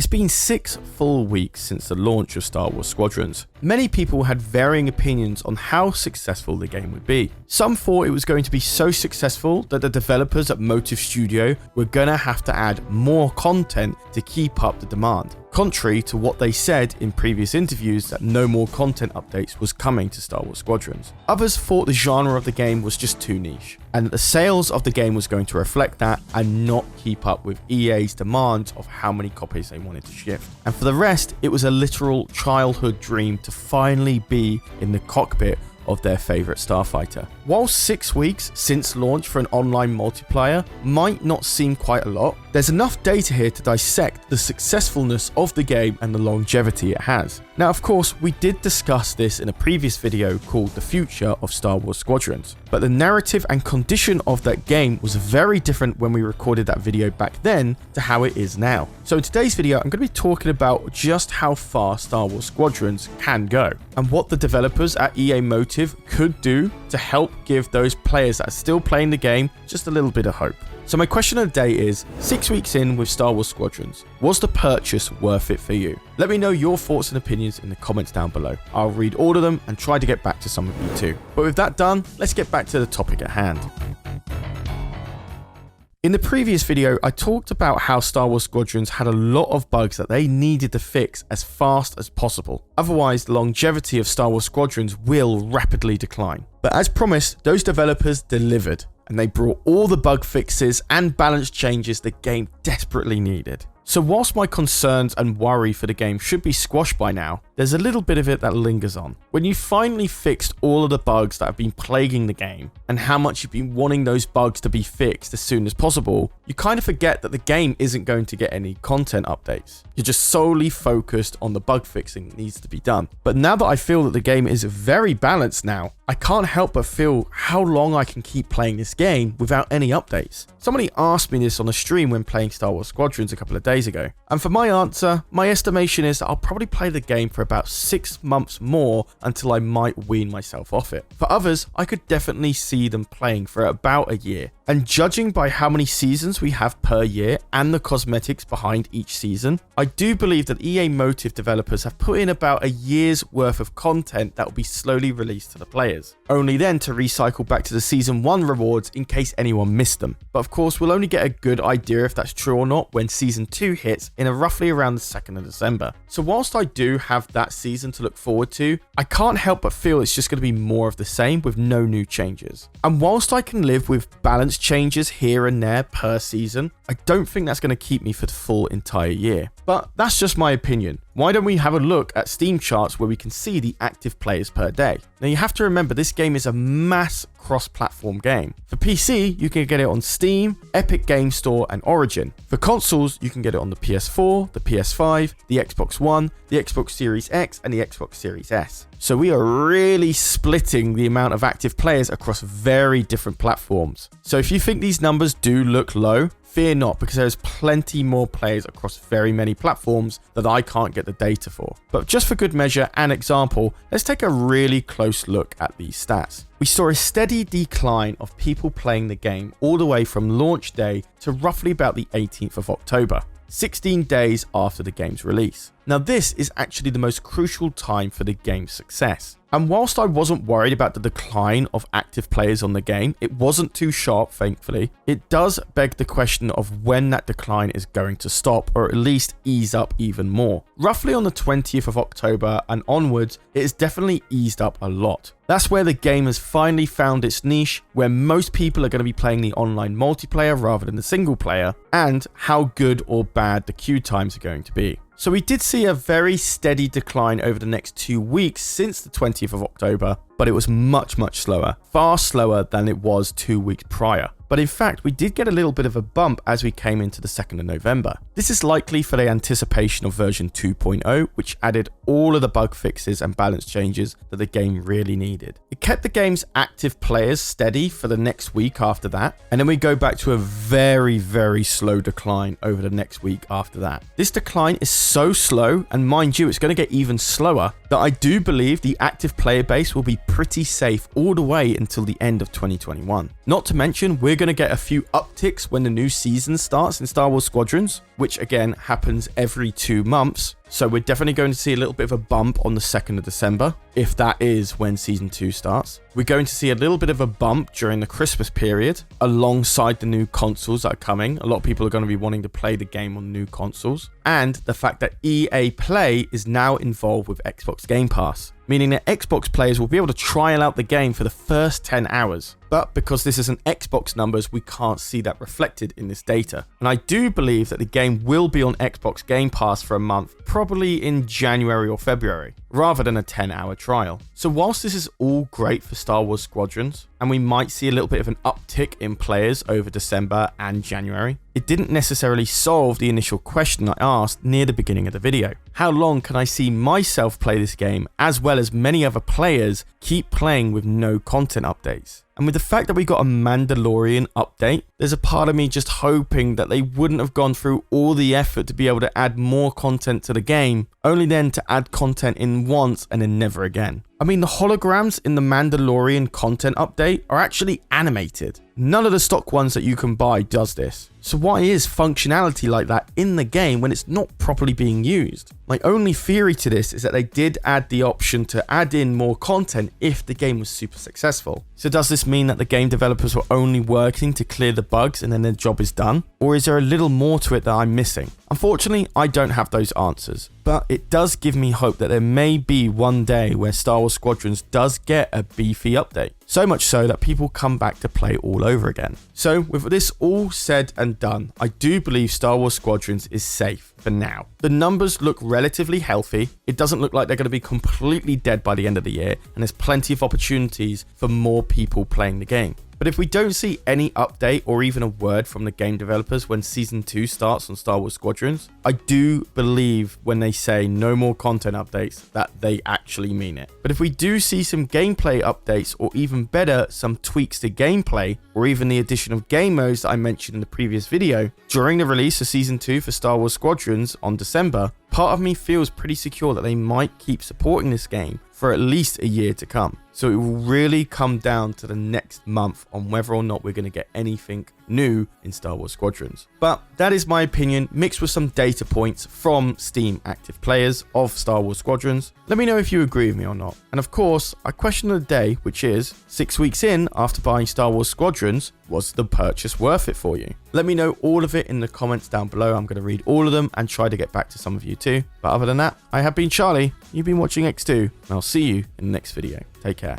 It's been 6 full weeks since the launch of Star Wars Squadrons. Many people had varying opinions on how successful the game would be. Some thought it was going to be so successful that the developers at Motive Studio were gonna have to add more content to keep up the demand, contrary to what they said in previous interviews that no more content updates was coming to Star Wars Squadrons. Others thought the genre of the game was just too niche, and that the sales of the game was going to reflect that and not keep up with EA's demands of how many copies they wanted to ship. And for the rest, it was a literal childhood dream to finally be in the cockpit of their favourite starfighter. While 6 weeks since launch for an online multiplayer might not seem quite a lot, there's enough data here to dissect the successfulness of the game and the longevity it has. Now, of course, we did discuss this in a previous video called The Future of Star Wars Squadrons, but the narrative and condition of that game was very different when we recorded that video back then to how it is now. So in today's video, I'm going to be talking about just how far Star Wars Squadrons can go, and what the developers at EA Motive could do to help give those players that are still playing the game just a little bit of hope. So my question of the day is, 6 weeks in with Star Wars Squadrons, was the purchase worth it for you? Let me know your thoughts and opinions in the comments down below. I'll read all of them and try to get back to some of you too. But with that done, let's get back to the topic at hand. In the previous video, I talked about how Star Wars Squadrons had a lot of bugs that they needed to fix as fast as possible. Otherwise, the longevity of Star Wars Squadrons will rapidly decline. But as promised, those developers delivered, and they brought all the bug fixes and balance changes the game desperately needed. So whilst my concerns and worry for the game should be squashed by now, there's a little bit of it that lingers on. When you finally fixed all of the bugs that have been plaguing the game, and how much you've been wanting those bugs to be fixed as soon as possible, you kind of forget that the game isn't going to get any content updates. You're just solely focused on the bug fixing that needs to be done. But now that I feel that the game is very balanced now, I can't help but feel how long I can keep playing this game without any updates. Somebody asked me this on a stream when playing Star Wars Squadrons a couple of days ago, and for my answer, my estimation is that I'll probably play the game for about 6 months more until I might wean myself off it. For others, I could definitely see them playing for about a year. And judging by how many seasons we have per year and the cosmetics behind each season, I do believe that EA Motive developers have put in about a year's worth of content that will be slowly released to the players, only then to recycle back to the Season 1 rewards in case anyone missed them. But of course, we'll only get a good idea if that's true or not when Season 2 hits in roughly around the 2nd of December. So whilst I do have that season to look forward to, I can't help but feel it's just going to be more of the same with no new changes. And whilst I can live with balance changes here and there per season, I don't think that's going to keep me for the full entire year. But that's just my opinion. Why don't we have a look at Steam charts where we can see the active players per day? Now you have to remember this game is a mass cross-platform game. For PC, you can get it on Steam, Epic Game Store, and Origin. For consoles, you can get it on the PS4, the PS5, the Xbox One, the Xbox Series X, and the Xbox Series S. So we are really splitting the amount of active players across very different platforms. So if you think these numbers do look low, fear not, because there's plenty more players across very many platforms that I can't get the data for. But just for good measure and example, let's take a really close look at these stats. We saw a steady decline of people playing the game all the way from launch day to roughly about the 18th of October, 16 days after the game's release. Now this is actually the most crucial time for the game's success. And whilst I wasn't worried about the decline of active players on the game, it wasn't too sharp, thankfully. It does beg the question of when that decline is going to stop, or at least ease up even more. Roughly on the 20th of October and onwards, it has definitely eased up a lot. That's where the game has finally found its niche, where most people are going to be playing the online multiplayer rather than the single player, and how good or bad the queue times are going to be. So we did see a very steady decline over the next 2 weeks since the 20th of October, but it was much slower, far slower than it was 2 weeks prior. But in fact, we did get a little bit of a bump as we came into the 2nd of November. This is likely for the anticipation of version 2.0, which added all of the bug fixes and balance changes that the game really needed. It kept the game's active players steady for the next week after that, and then we go back to a very slow decline over the next week after that. This decline is so slow, and mind you, it's going to get even slower, that I do believe the active player base will be pretty safe all the way until the end of 2021. Not to mention, we're going going to get a few upticks when the new season starts in Star Wars Squadrons, which again happens every 2 months. So we're definitely going to see a little bit of a bump on the 2nd of December, if that is when Season 2 starts. We're going to see a little bit of a bump during the Christmas period, alongside the new consoles that are coming. A lot of people are going to be wanting to play the game on new consoles. And the fact that EA Play is now involved with Xbox Game Pass, meaning that Xbox players will be able to trial out the game for the first 10 hours. But because this isn't Xbox numbers, we can't see that reflected in this data. And I do believe that the game will be on Xbox Game Pass for a month, probably in January or February, rather than a 10-hour trial. So whilst this is all great for Star Wars Squadrons, and we might see a little bit of an uptick in players over December and January, it didn't necessarily solve the initial question I asked near the beginning of the video. How long can I see myself play this game, as well as many other players, keep playing with no content updates? And with the fact that we got a Mandalorian update, there's a part of me just hoping that they wouldn't have gone through all the effort to be able to add more content to the game, only then to add content in once and then never again. I mean, the holograms in the Mandalorian content update are actually animated. None of the stock ones that you can buy does this. So why is functionality like that in the game when it's not properly being used? My only theory to this is that they did add the option to add in more content if the game was super successful. So does this mean that the game developers were only working to clear the bugs and then their job is done? Or is there a little more to it that I'm missing? Unfortunately, I don't have those answers, but it does give me hope that there may be one day where Star Wars Squadrons does get a beefy update. So much so that people come back to play all over again. So with this all said and done, I do believe Star Wars Squadrons is safe for now. The numbers look relatively healthy. It doesn't look like they're going to be completely dead by the end of the year, and there's plenty of opportunities for more people playing the game. But if we don't see any update or even a word from the game developers when Season 2 starts on Star Wars Squadrons, I do believe when they say no more content updates that they actually mean it. But if we do see some gameplay updates, or even better, some tweaks to gameplay, or even the addition of game modes that I mentioned in the previous video, during the release of Season 2 for Star Wars Squadrons on December, part of me feels pretty secure that they might keep supporting this game for at least a year to come. So it will really come down to the next month on whether or not we're going to get anything new in Star Wars Squadrons. But that is my opinion, mixed with some data points from Steam active players of Star Wars Squadrons. Let me know if you agree with me or not. And of course, our question of the day, which is, 6 weeks in after buying Star Wars Squadrons, was the purchase worth it for you? Let me know all of it in the comments down below. I'm going to read all of them and try to get back to some of you too. But other than that, I have been Charlie, you've been watching EcksToo, and I'll see you in the next video. Take care.